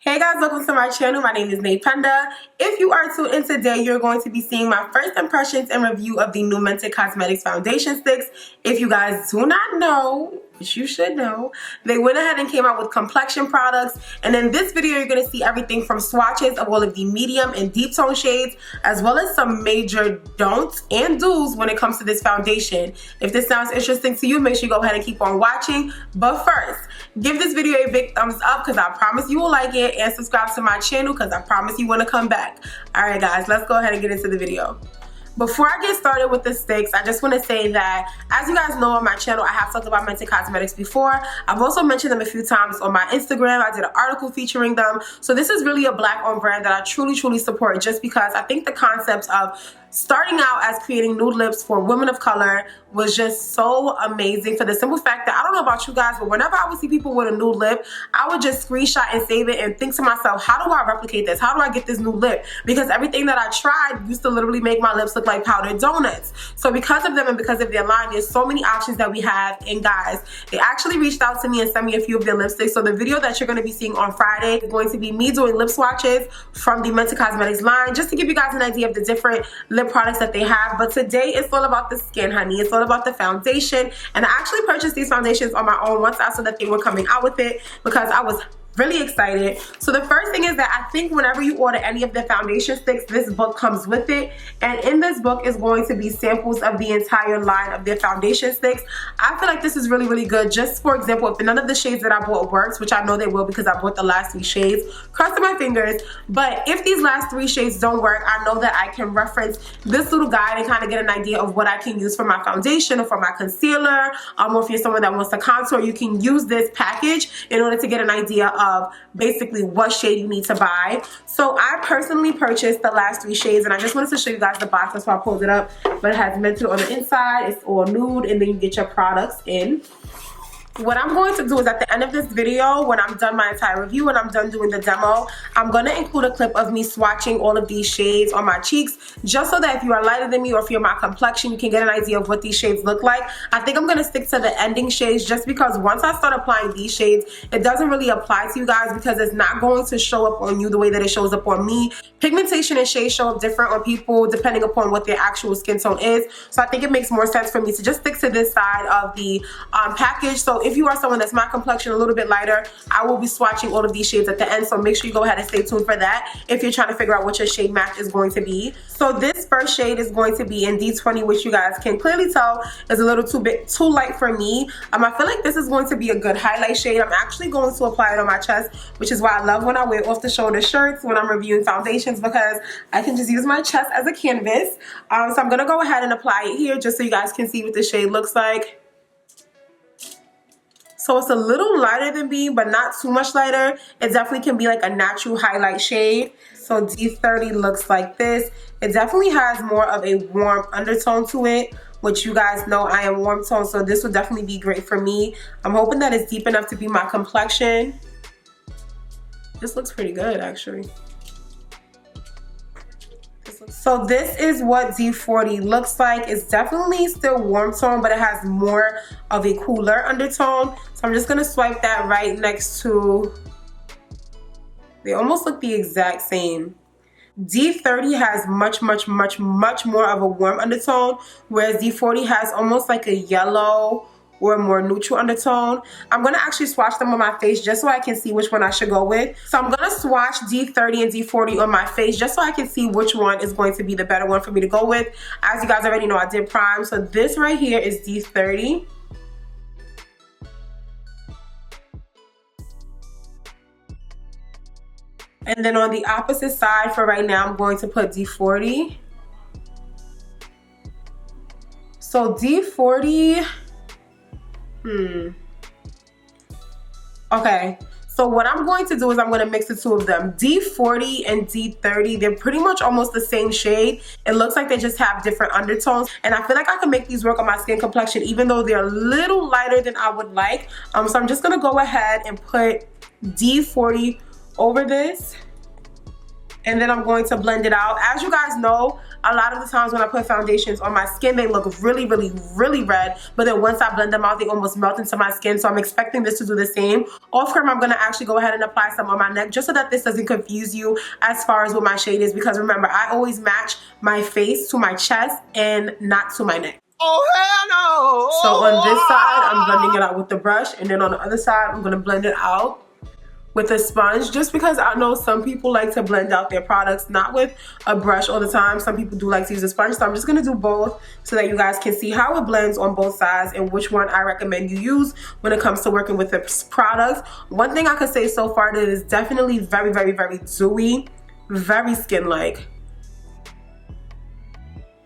Hey guys, welcome to my channel. My name is Penda. If you are tuned in today, you're going to be seeing my first impressions and review of the new Mented Cosmetics Foundation Sticks. If you guys do not know, which you should know, they went ahead and came out with complexion products. And in this video, you're going to see everything from swatches of all of the medium and deep tone shades, as well as some major don'ts and do's when it comes to this foundation. If this sounds interesting to you, make sure you go ahead and keep on watching. But first, give this video a big thumbs up because I promise you will like it, and subscribe to my channel because I promise you want to come back. Alright guys, let's go ahead and get into the video. Before I get started with the sticks, I just want to say that, as you guys know on my channel, I have talked about Mented Cosmetics before. I've also mentioned them a few times on my Instagram. I did an article featuring them. So this is really a black-owned brand that I truly support, just because I think the concept of starting out as creating nude lips for women of color was just so amazing, for the simple fact that, I don't know about you guys, but whenever I would see people with a nude lip, I would just screenshot and save it and think to myself, how do I replicate this? How do I get this nude lip? Because everything that I tried used to literally make my lips look like powdered donuts. So because of them and because of their line, there's so many options that we have. And guys, they actually reached out to me and sent me a few of their lipsticks. So the video that you're going to be seeing on Friday is going to be me doing lip swatches from the Mented Cosmetics line, just to give you guys an idea of the different lip products that they have. But today it's all about the skin, honey. It's all about the foundation. And I actually purchased these foundations on my own once I saw that they were coming out with it, because I was really excited. So the first thing is that I think whenever you order any of the foundation sticks, this book comes with it, and in this book is going to be samples of the entire line of their foundation sticks. I feel like this is really good. Just for example, if none of the shades that I bought works, which I know they will because I bought the last 3 shades, crossing my fingers, but if these last 3 shades don't work, I know that I can reference this little guide and kind of get an idea of what I can use for my foundation or for my concealer, or if you're someone that wants to contour, you can use this package in order to get an idea of basically what shade you need to buy. So I personally purchased the last 3 shades, and I just wanted to show you guys the box. That's why I pulled it up. But it has Mented on the inside. It's all nude, and then you get your products in. What I'm going to do is, at the end of this video, when I'm done my entire review and I'm done doing the demo, I'm going to include a clip of me swatching all of these shades on my cheeks, just so that if you are lighter than me or if you're my complexion, you can get an idea of what these shades look like. I think I'm going to stick to the ending shades, just because once I start applying these shades, it doesn't really apply to you guys, because it's not going to show up on you the way that it shows up on me. Pigmentation and shades show up different on people depending upon what their actual skin tone is. So I think it makes more sense for me to just stick to this side of the package. So if you are someone that's my complexion, a little bit lighter, I will be swatching all of these shades at the end. So make sure you go ahead and stay tuned for that if you're trying to figure out what your shade match is going to be. So this first shade is going to be in D20, which you guys can clearly tell is a little too light for me. I feel like this is going to be a good highlight shade. I'm actually going to apply it on my chest, which is why I love when I wear off the shoulder shirts when I'm reviewing foundations, because I can just use my chest as a canvas. So I'm going to go ahead and apply it here just so you guys can see what the shade looks like. So it's a little lighter than B, but not too much lighter. It definitely can be like a natural highlight shade. So D30 looks like this. It definitely has more of a warm undertone to it, which you guys know I am warm tone, so this would definitely be great for me. I'm hoping that it's deep enough to be my complexion. This looks pretty good, actually. So this is what D40 looks like. It's definitely still warm tone, but it has more of a cooler undertone. So I'm just gonna swipe that right next to, they almost look the exact same. D30 has much more of a warm undertone, whereas D40 has almost like a yellow or a more neutral undertone. I'm gonna actually swatch them on my face just so I can see which one I should go with. So I'm gonna swatch D30 and D40 on my face just so I can see which one is going to be the better one for me to go with. As you guys already know, I did prime. So this right here is D30. And then on the opposite side for right now, I'm going to put D40. So D40, okay, so what I'm going to do is I'm going to mix the two of them. D40 and D30, they're pretty much almost the same shade. It looks like they just have different undertones, and I feel like I can make these work on my skin complexion even though they're a little lighter than I would like. So I'm just going to go ahead and put D40 over this. and then I'm going to blend it out. As you guys know, a lot of the times when I put foundations on my skin, they look really, really, really red, but then once I blend them out, they almost melt into my skin. So I'm expecting this to do the same. Off camera, I'm gonna actually go ahead and apply some on my neck just so that this doesn't confuse you as far as what my shade is, because remember, I always match my face to my chest and not to my neck. Oh, hell no! So on this side, I'm blending it out with the brush, and then on the other side, I'm gonna blend it out with a sponge, just because I know some people like to blend out their products not with a brush all the time. Some people do like to use a sponge, so I'm just gonna do both so that you guys can see how it blends on both sides and which one I recommend you use when it comes to working with the products. One thing I could say so far, that it is definitely very, very, very dewy, very skin-like.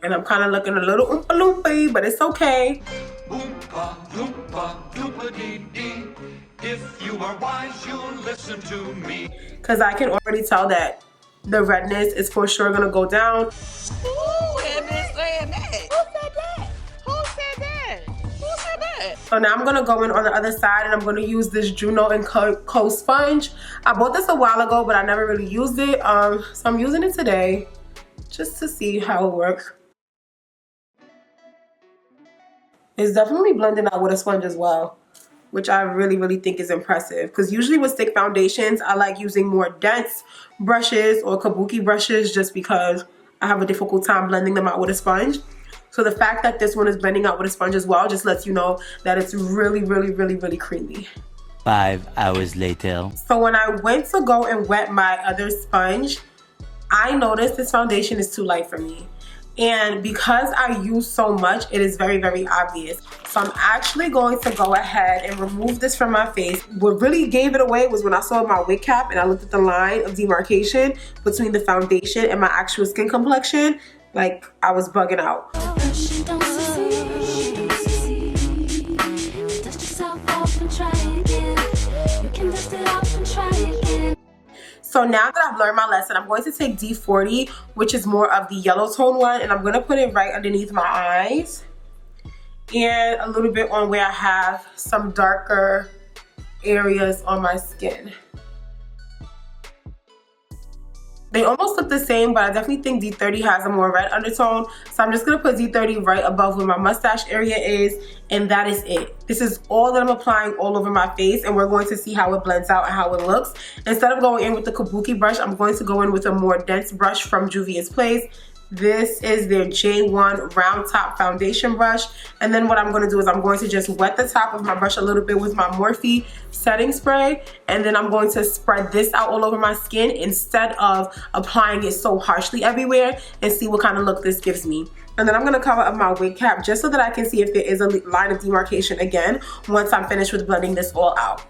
And I'm kind of looking a little oompa loopy, but it's okay. Oompa loompa doopa dee dee. If you are wise, you'll listen to me. Because I can already tell that the redness is for sure gonna go down. Who had been saying that? Who said that? Who said that? Who said that? So now I'm gonna go in on the other side, and I'm gonna use this Juno and Co sponge. I bought this a while ago, but I never really used it. So I'm using it today just to see how it works. It's definitely blending out with a sponge as well, which I really, really think is impressive. Because usually with stick foundations, I like using more dense brushes or kabuki brushes just because I have a difficult time blending them out with a sponge. So the fact that this one is blending out with a sponge as well just lets you know that it's really, really, really, really creamy. 5 hours later. So when I went to go and wet my other sponge, I noticed this foundation is too light for me. And because I use so much, it is very, very obvious. So I'm actually going to go ahead and remove this from my face. What really gave it away was when I saw my wig cap and I looked at the line of demarcation between the foundation and my actual skin complexion. Like, I was bugging out. So now that I've learned my lesson, I'm going to take D40, which is more of the yellow tone one, and I'm going to put it right underneath my eyes and a little bit on where I have some darker areas on my skin. They almost look the same, but I definitely think D30 has a more red undertone. So I'm just going to put D30 right above where my mustache area is, and that is it. This is all that I'm applying all over my face, and we're going to see how it blends out and how it looks. Instead of going in with the kabuki brush, I'm going to go in with a more dense brush from Juvia's Place. This is their J1 round top foundation brush. And then what I'm going to do is I'm going to just wet the top of my brush a little bit with my Morphe setting spray. And then I'm going to spread this out all over my skin instead of applying it so harshly everywhere, and see what kind of look this gives me. And then I'm going to cover up my wig cap just so that I can see if there is a line of demarcation again once I'm finished with blending this all out.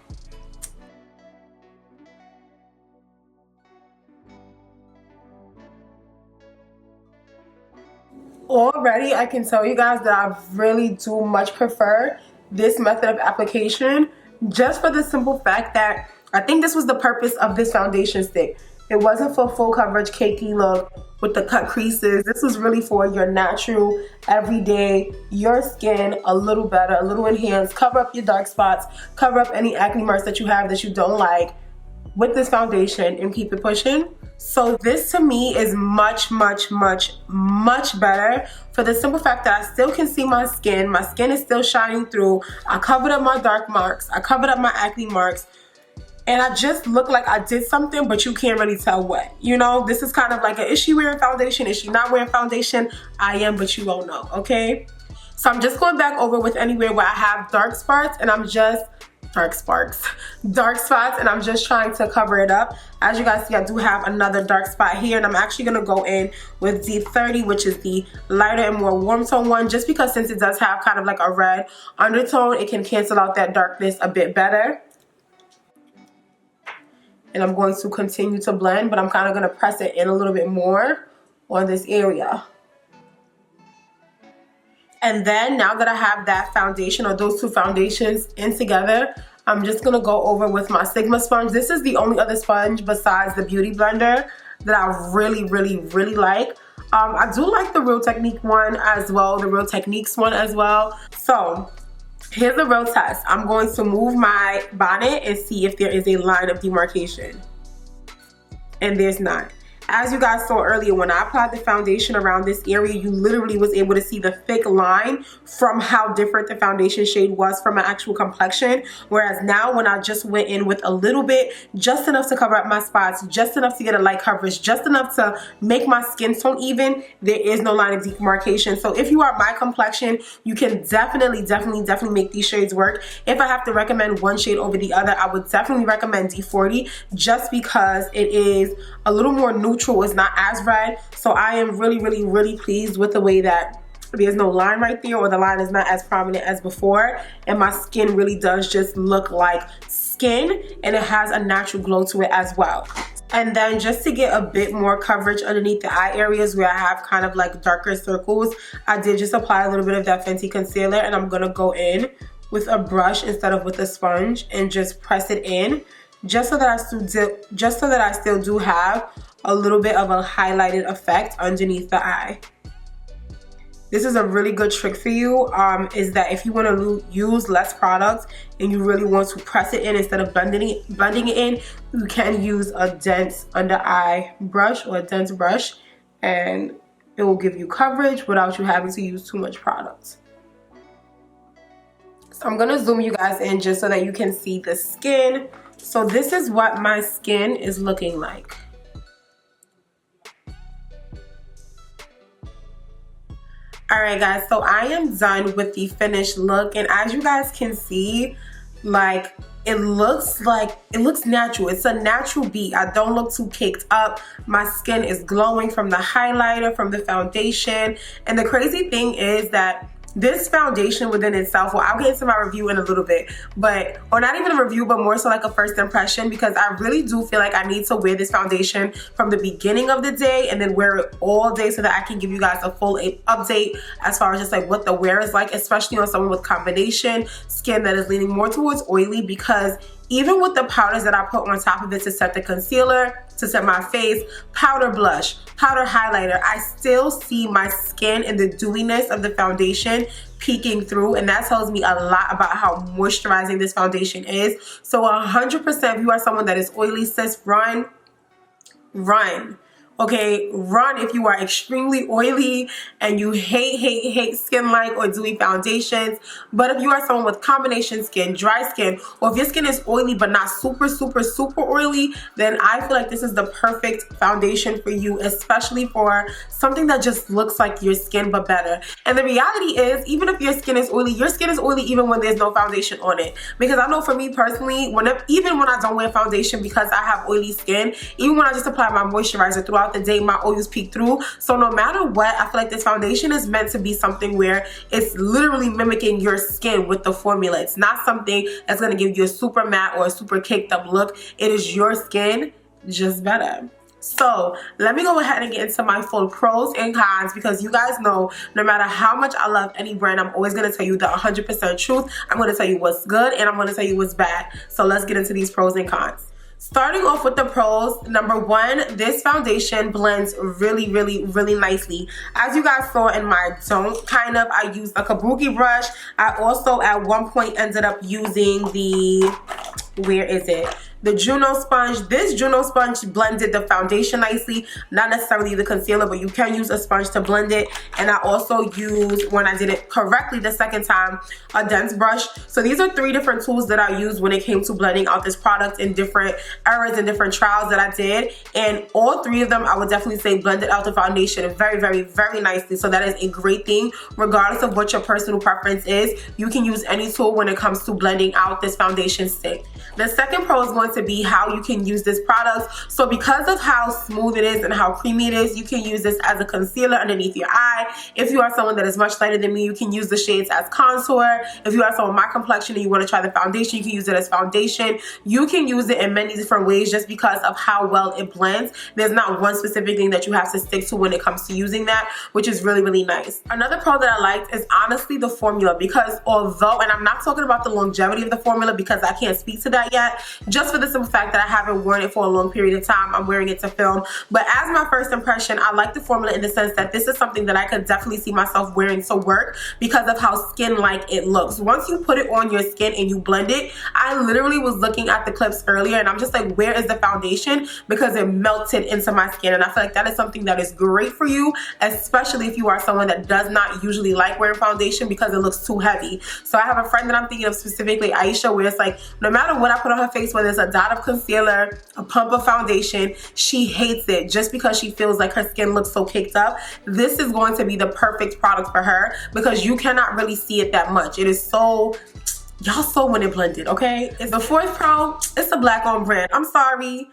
Already, I can tell you guys that I really do much prefer this method of application, just for the simple fact that I think this was the purpose of this foundation stick. It wasn't for full coverage cakey look with the cut creases. This was really for your natural, everyday, your skin a little better, a little enhanced, cover up your dark spots, cover up any acne marks that you have that you don't like with this foundation, and keep it pushing. So this to me is much, much, much, much better for the simple fact that I still can see my skin. My skin is still shining through. I covered up my dark marks. I covered up my acne marks. And I just look like I did something, but you can't really tell what. You know, this is kind of like, is she wearing foundation? Is she not wearing foundation? I am, but you won't know, okay? So I'm just going back over with anywhere where I have dark spots, and I'm just dark spots, and I'm just trying to cover it up. As you guys see, I do have another dark spot here, and I'm actually gonna go in with D30, which is the lighter and more warm tone one, just because since it does have kind of like a red undertone, it can cancel out that darkness a bit better. And I'm going to continue to blend, but I'm kind of gonna press it in a little bit more on this area. And then now that I have that foundation, or those two foundations in together, I'm just gonna go over with my Sigma sponge. This is the only other sponge besides the Beauty Blender that I really, really, really like. I do like the Real Technique one as well, the Real Techniques one as well. So here's a real test. I'm going to move my bonnet and see if there is a line of demarcation. And there's not. As you guys saw earlier, when I applied the foundation around this area, you literally was able to see the thick line from how different the foundation shade was from an actual complexion. Whereas now when I just went in with a little bit, just enough to cover up my spots, just enough to get a light coverage, just enough to make my skin tone even, there is no line of demarcation. So if you are my complexion, you can definitely make these shades work. If I have to recommend one shade over the other, I would definitely recommend D40 just because it is a little more neutral. It's not as red. So I am really pleased with the way that there's no line right there, or the line is not as prominent as before, and my skin really does just look like skin, and it has a natural glow to it as well. And then just to get a bit more coverage underneath the eye areas where I have kind of like darker circles, I did just apply a little bit of that Fenty concealer, and I'm gonna go in with a brush instead of with a sponge and just press it in, just so that I still do have a little bit of a highlighted effect underneath the eye. This is a really good trick for you, is that if you want to use less product and you really want to press it in instead of blending it in, you can use a dense under eye brush or a dense brush, and it will give you coverage without you having to use too much product. So I'm gonna zoom you guys in just so that you can see the skin. So this is what my skin is looking like. Alright guys, so I am done with the finished look, and as you guys can see, like it looks natural. It's a natural beat. I don't look too caked up. My skin is glowing from the highlighter, from the foundation, and the crazy thing is that this foundation within itself, well, I'll get into my review in a little bit, or not even a review, but more so like a first impression, because I really do feel like I need to wear this foundation from the beginning of the day and then wear it all day so that I can give you guys a full update as far as just like what the wear is like, especially on someone with combination skin that is leaning more towards oily, because even with the powders that I put on top of it to set the concealer, to set my face, powder blush, powder highlighter, I still see my skin and the dewiness of the foundation peeking through, and that tells me a lot about how moisturizing this foundation is. So 100%, if you are someone that is oily, sis, run. Okay, run if you are extremely oily and you hate skin-like or dewy foundations. But if you are someone with combination skin, dry skin, or if your skin is oily but not super oily, then I feel like this is the perfect foundation for you, especially for something that just looks like your skin but better. And the reality is, even if your skin is oily even when there's no foundation on it. Because I know for me personally, even when I don't wear foundation because I have oily skin, even when I just apply my moisturizer throughout the day, my oils peek through. So no matter what, I feel like this foundation is meant to be something where it's literally mimicking your skin with the formula. It's not something that's going to give you a super matte or a super caked up look. It is your skin, just better. So let me go ahead and get into my full pros and cons, because you guys know no matter how much I love any brand, I'm always going to tell you the 100% truth. I'm going to tell you what's good and I'm going to tell you what's bad. So let's get into these pros and cons. Starting off with the pros, number one, this foundation blends really nicely. As you guys saw in my don't kind of, I used a kabuki brush. I also at one point ended up using the, the Juno sponge. This Juno sponge blended the foundation nicely, not necessarily the concealer, but you can use a sponge to blend it. And I also used, when I did it correctly the second time, a dense brush. So these are three different tools that I used when it came to blending out this product in different eras and different trials that I did. And all three of them, I would definitely say, blended out the foundation very nicely. So that is a great thing. Regardless of what your personal preference is, you can use any tool when it comes to blending out this foundation stick. The second pro is going to be how you can use this product. So because of how smooth it is and how creamy it is, you can use this as a concealer underneath your eye. If you are someone that is much lighter than me, you can use the shades as contour. If you are someone with my complexion and you want to try the foundation, you can use it as foundation. You can use it in many different ways just because of how well it blends. There's not one specific thing that you have to stick to when it comes to using that, which is really nice. Another pro that I liked is honestly the formula, because although, and I'm not talking about the longevity of the formula because I can't speak to that that yet, just for the simple fact that I haven't worn it for a long period of time. I'm wearing it to film. But as my first impression, I like the formula in the sense that this is something that I could definitely see myself wearing to work because of how skin-like it looks. Once you put it on your skin and you blend it, I literally was looking at the clips earlier and I'm just like, where is the foundation? Because it melted into my skin, and I feel like that is something that is great for you, especially if you are someone that does not usually like wearing foundation because it looks too heavy. So I have a friend that I'm thinking of, specifically Aisha, where it's like no matter what I put on her face, whether it's a dot of concealer, a pump of foundation, she hates it just because she feels like her skin looks so caked up. This is going to be the perfect product for her because you cannot really see it that much. It is so, y'all saw when it blended, okay? It's the fourth pro. It's a black owned brand. I'm sorry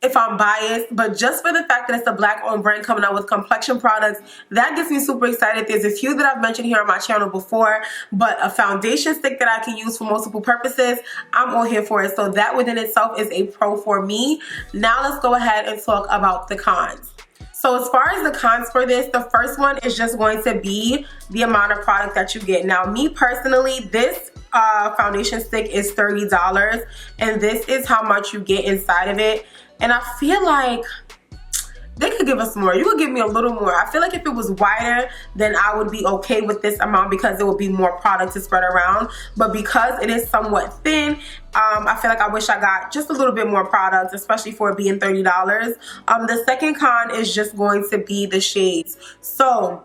if I'm biased, but just for the fact that it's a black owned brand coming out with complexion products, that gets me super excited. There's a few that I've mentioned here on my channel before, but a foundation stick that I can use for multiple purposes, I'm all here for it. So that within itself is a pro for me. Now let's go ahead and talk about the cons. So as far as the cons for this, the first one is just going to be the amount of product that you get. Now, me personally, this foundation stick is $30, and this is how much you get inside of it. And I feel like they could give us more. You could give me a little more. I feel like if it was wider, then I would be okay with this amount because it would be more product to spread around. But because it is somewhat thin, I feel like I wish I got just a little bit more product, especially for it being $30. The second con is just going to be the shades. So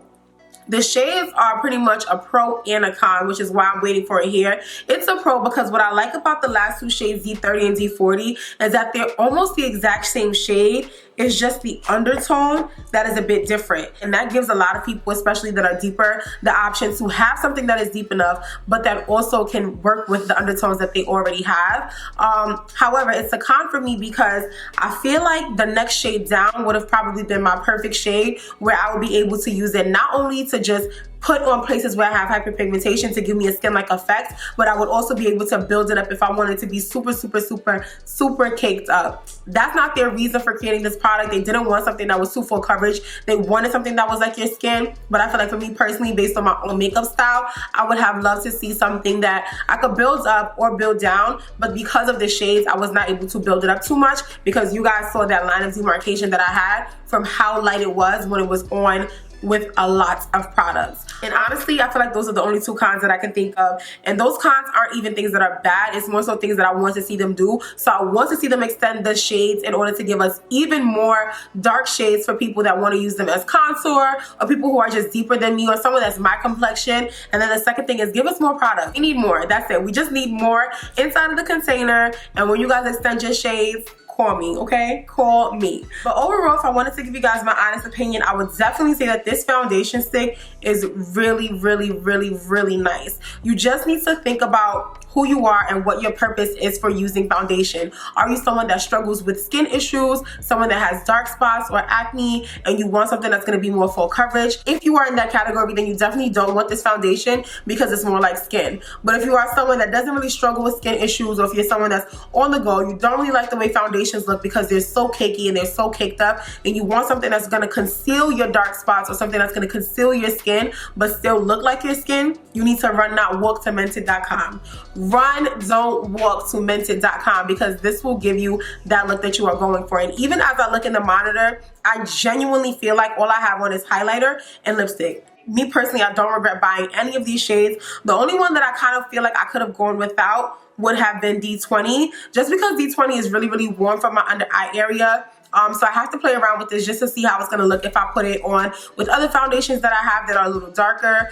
the shades are pretty much a pro and a con, which is why I'm waiting for it here. It's a pro because what I like about the last two shades, D30 and D40, is that they're almost the exact same shade. It's just the undertone that is a bit different. And that gives a lot of people, especially that are deeper, the option to have something that is deep enough, but that also can work with the undertones that they already have. However, it's a con for me because I feel like the next shade down would have probably been my perfect shade where I would be able to use it not only to just put on places where I have hyperpigmentation to give me a skin-like effect, but I would also be able to build it up if I wanted to be super, super, super, super caked up. That's not their reason for creating this product. They didn't want something that was too full coverage. They wanted something that was like your skin, but I feel like for me personally, based on my own makeup style, I would have loved to see something that I could build up or build down, but because of the shades, I was not able to build it up too much because you guys saw that line of demarcation that I had from how light it was when it was on with a lot of products. And honestly, I feel like those are the only two cons that I can think of. And those cons aren't even things that are bad. It's more so things that I want to see them do. So I want to see them extend the shades in order to give us even more dark shades for people that want to use them as contour, or people who are just deeper than me, or someone that's my complexion. And then the second thing is give us more product. We need more. That's it. We just need more inside of the container. And when you guys extend your shades, call me, okay? Call me. But overall, if I wanted to give you guys my honest opinion, I would definitely say that this foundation stick is really, really, really, really nice. You just need to think about who you are and what your purpose is for using foundation. Are you someone that struggles with skin issues, someone that has dark spots or acne, and you want something that's gonna be more full coverage? If you are in that category, then you definitely don't want this foundation because it's more like skin. But if you are someone that doesn't really struggle with skin issues, or if you're someone that's on the go, you don't really like the way foundations look because they're so cakey and they're so caked up, and you want something that's gonna conceal your dark spots or something that's gonna conceal your skin but still look like your skin, you need to run, not walk to mented.com. Run, don't walk to mented.com because this will give you that look that you are going for. And even as I look in the monitor, I genuinely feel like all I have on is highlighter and lipstick. Me personally, I don't regret buying any of these shades. The only one that I kind of feel like I could have gone without would have been D20, just because D20 is really, really warm for my under eye area. So I have to play around with this just to see how it's going to look if I put it on with other foundations that I have that are a little darker.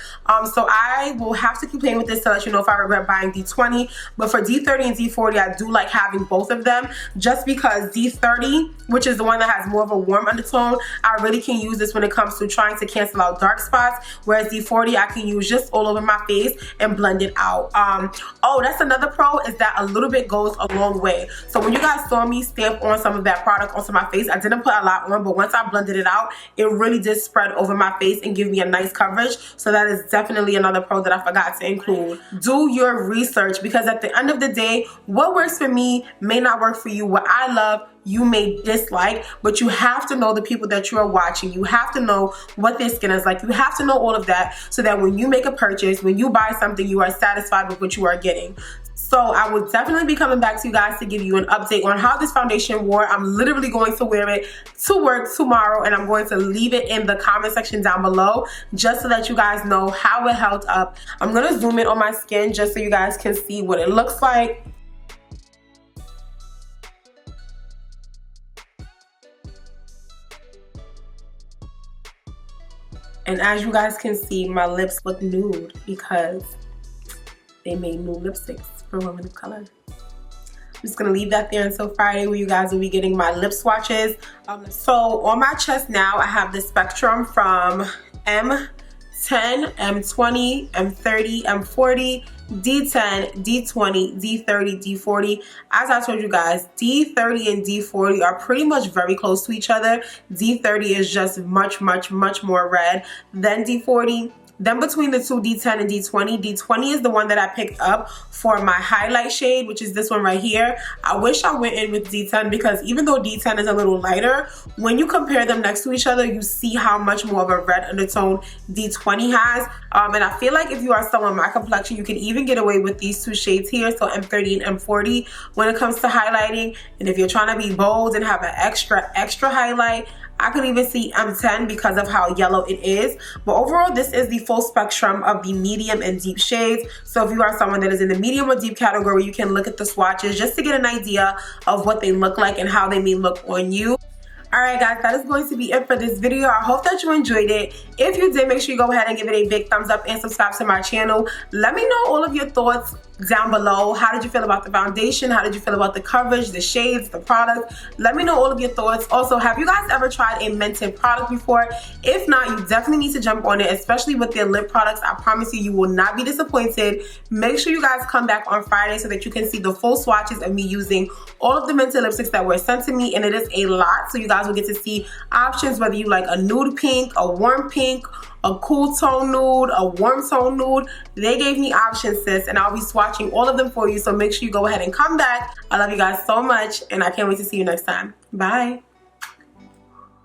So I will have to keep playing with this to let you know if I regret buying D20. But for D30 and D40, I do like having both of them just because D30, which is the one that has more of a warm undertone, I really can use this when it comes to trying to cancel out dark spots, whereas D40 I can use just all over my face and blend it out. Oh, that's another pro, is that a little bit goes a long way. So when you guys saw me stamp on some of that product onto my face, I didn't put a lot on, but once I blended it out, it really did spread over my face and give me a nice coverage. So that is definitely another pro that I forgot to include. Do your research, because at the end of the day, what works for me may not work for you. What I love, you may dislike, but you have to know the people that you are watching. You have to know what their skin is like. You have to know all of that so that when you make a purchase, when you buy something, you are satisfied with what you are getting. So I will definitely be coming back to you guys to give you an update on how this foundation wore. I'm literally going to wear it to work tomorrow, and I'm going to leave it in the comment section down below just to let you guys know how it held up. I'm going to zoom in on my skin just so you guys can see what it looks like. And as you guys can see, my lips look nude because they made new lipsticks for women of color. I'm just gonna leave that there until Friday, where you guys will be getting my lip swatches. So on my chest now, I have the spectrum from M10, M20, M30, M40, D10, D20, D30, D40. As I told you guys, D30 and D40 are pretty much very close to each other. D30 is just much more red than D40. Then between the two, D10 and D20, D20 is the one that I picked up for my highlight shade, which is this one right here. I wish I went in with D10 because even though D10 is a little lighter, when you compare them next to each other, you see how much more of a red undertone D20 has. And I feel like if you are someone my complexion, you can even get away with these two shades here, so M30 and M40 when it comes to highlighting. And if you're trying to be bold and have an extra highlight, I could even see M10 because of how yellow it is. But overall, this is the full spectrum of the medium and deep shades. So if you are someone that is in the medium or deep category, you can look at the swatches just to get an idea of what they look like and how they may look on you. Alright guys, that is going to be it for this video. I hope that you enjoyed it. If you did, make sure you go ahead and give it a big thumbs up and subscribe to my channel. Let me know all of your thoughts down below. How did you feel about the foundation? How did you feel about the coverage, the shades, the product? Let me know all of your thoughts. Also, have you guys ever tried a Mented product before? If not, you definitely need to jump on it, especially with their lip products. I promise you, you will not be disappointed. Make sure you guys come back on Friday so that you can see the full swatches of me using all of the Mented lipsticks that were sent to me, and it is a lot, so you guys will get to see options, whether you like a nude pink, a warm pink, a cool tone nude, a warm tone nude. They gave me options, sis, and I'll be swatching all of them for you, so make sure you go ahead and come back. I love you guys so much, and I can't wait to see you next time. Bye.